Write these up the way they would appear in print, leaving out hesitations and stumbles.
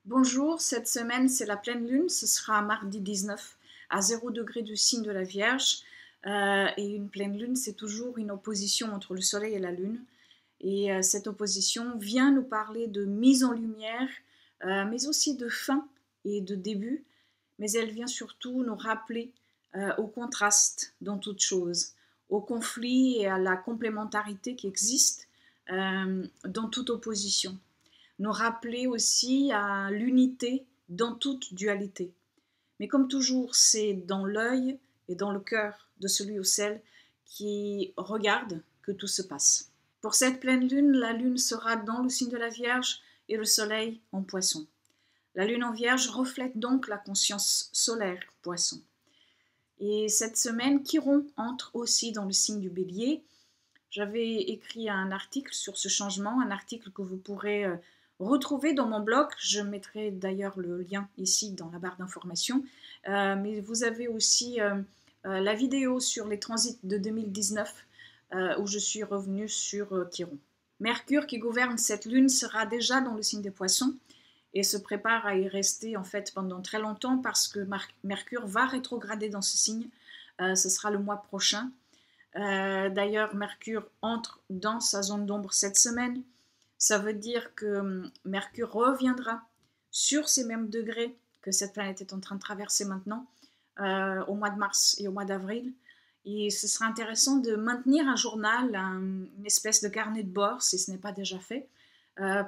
Bonjour, cette semaine c'est la pleine lune, ce sera mardi 19 à 0 degré du signe de la Vierge. Et une pleine lune, c'est toujours une opposition entre le soleil et la lune. Et cette opposition vient nous parler de mise en lumière, mais aussi de fin et de début. Mais elle vient surtout nous rappeler au contraste dans toute chose, au conflit et à la complémentarité qui existe dans toute opposition. Nous rappeler aussi à l'unité dans toute dualité. Mais comme toujours, c'est dans l'œil et dans le cœur de celui ou celle qui regarde que tout se passe. Pour cette pleine lune, la lune sera dans le signe de la Vierge et le soleil en Poisson. La lune en Vierge reflète donc la conscience solaire Poisson. Et cette semaine, Chiron entre aussi dans le signe du Bélier. J'avais écrit un article sur ce changement, un article que vous pourrez retrouver dans mon blog. Je mettrai d'ailleurs le lien ici dans la barre d'informations. Mais vous avez aussi la vidéo sur les transits de 2019 où je suis revenue sur Chiron. Mercure qui gouverne cette lune sera déjà dans le signe des Poissons et se prépare à y rester en fait pendant très longtemps parce que Mercure va rétrograder dans ce signe. Ce sera le mois prochain. D'ailleurs, Mercure entre dans sa zone d'ombre cette semaine. Ça veut dire que Mercure reviendra sur ces mêmes degrés que cette planète est en train de traverser maintenant, au mois de mars et au mois d'avril. Et ce sera intéressant de maintenir un journal, une espèce de carnet de bord, si ce n'est pas déjà fait,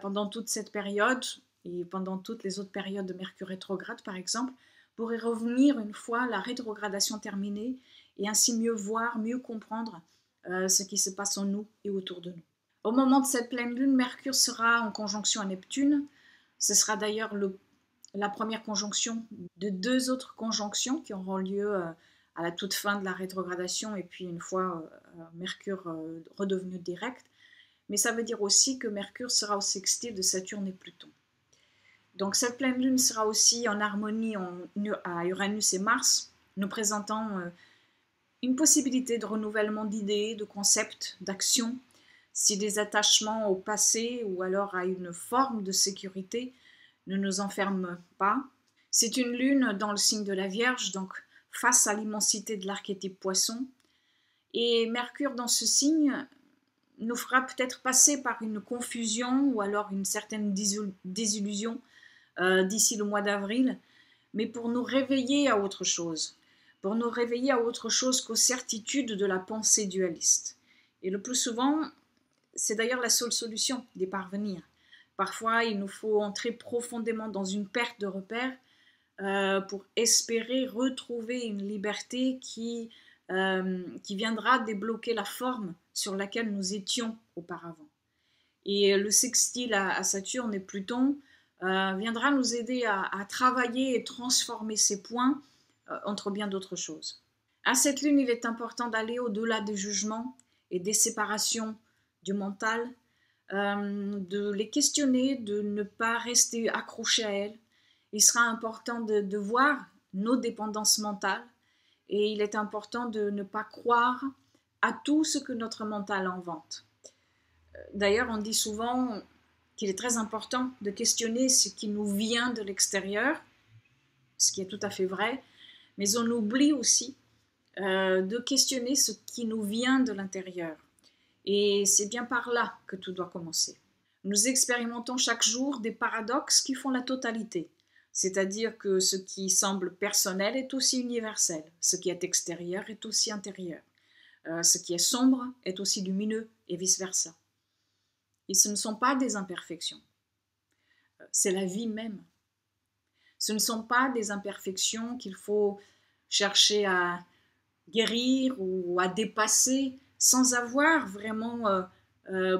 pendant toute cette période et pendant toutes les autres périodes de Mercure rétrograde, par exemple, pour y revenir une fois la rétrogradation terminée et ainsi mieux voir, mieux comprendre ce qui se passe en nous et autour de nous. Au moment de cette pleine lune, Mercure sera en conjonction à Neptune. Ce sera d'ailleurs la première conjonction de deux autres conjonctions qui auront lieu à la toute fin de la rétrogradation et puis une fois Mercure redevenu direct. Mais ça veut dire aussi que Mercure sera au sextile de Saturne et Pluton. Donc cette pleine lune sera aussi en harmonie à Uranus et Mars, nous présentant une possibilité de renouvellement d'idées, de concepts, d'actions, si des attachements au passé ou alors à une forme de sécurité ne nous enferment pas. C'est une lune dans le signe de la Vierge, donc face à l'immensité de l'archétype Poisson. Et Mercure dans ce signe nous fera peut-être passer par une confusion ou alors une certaine désillusion d'ici le mois d'avril, mais pour nous réveiller à autre chose. Pour nous réveiller à autre chose qu'aux certitudes de la pensée dualiste. Et le plus souvent, c'est d'ailleurs la seule solution d'y parvenir. Parfois, il nous faut entrer profondément dans une perte de repères pour espérer retrouver une liberté qui viendra débloquer la forme sur laquelle nous étions auparavant. Et le sextile à Saturne et Pluton viendra nous aider à travailler et transformer ces points entre bien d'autres choses. À cette lune, il est important d'aller au-delà des jugements et des séparations du mental, de les questionner, de ne pas rester accroché à elles. Il sera important de voir nos dépendances mentales et il est important de ne pas croire à tout ce que notre mental invente. D'ailleurs, on dit souvent qu'il est très important de questionner ce qui nous vient de l'extérieur, ce qui est tout à fait vrai, mais on oublie aussi de questionner ce qui nous vient de l'intérieur. Et c'est bien par là que tout doit commencer. Nous expérimentons chaque jour des paradoxes qui font la totalité, c'est-à-dire que ce qui semble personnel est aussi universel, ce qui est extérieur est aussi intérieur, ce qui est sombre est aussi lumineux et vice-versa. Et ce ne sont pas des imperfections, c'est la vie même. Ce ne sont pas des imperfections qu'il faut chercher à guérir ou à dépasser sans avoir vraiment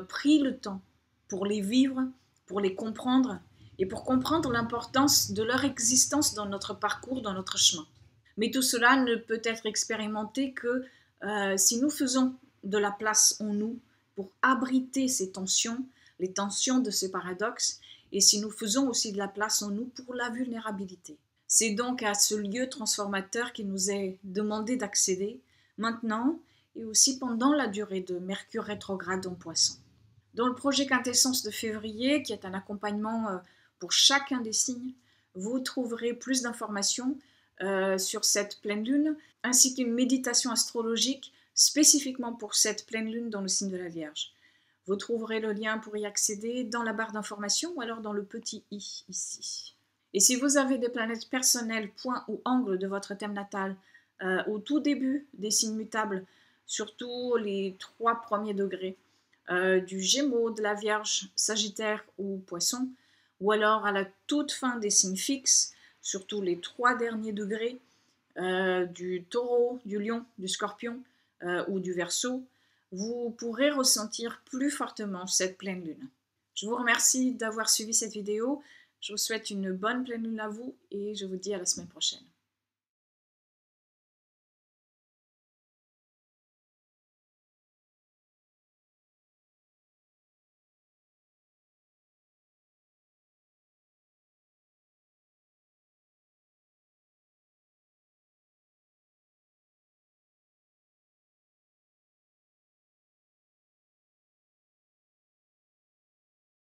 pris le temps pour les vivre, pour les comprendre et pour comprendre l'importance de leur existence dans notre parcours, dans notre chemin. Mais tout cela ne peut être expérimenté que si nous faisons de la place en nous pour abriter ces tensions, les tensions de ces paradoxes, et si nous faisons aussi de la place en nous pour la vulnérabilité. C'est donc à ce lieu transformateur qu'il nous est demandé d'accéder maintenant et aussi pendant la durée de Mercure rétrograde en Poisson. Dans le projet Quintessence de février, qui est un accompagnement pour chacun des signes, vous trouverez plus d'informations sur cette pleine lune, ainsi qu'une méditation astrologique spécifiquement pour cette pleine lune dans le signe de la Vierge. Vous trouverez le lien pour y accéder dans la barre d'information ou alors dans le petit i ici. Et si vous avez des planètes personnelles, points ou angles de votre thème natal au tout début des signes mutables, surtout les 3 premiers degrés, du Gémeaux, de la Vierge, Sagittaire ou Poisson, ou alors à la toute fin des signes fixes, surtout les 3 derniers degrés, du Taureau, du Lion, du Scorpion ou du Verseau, vous pourrez ressentir plus fortement cette pleine lune. Je vous remercie d'avoir suivi cette vidéo. Je vous souhaite une bonne pleine lune à vous et je vous dis à la semaine prochaine.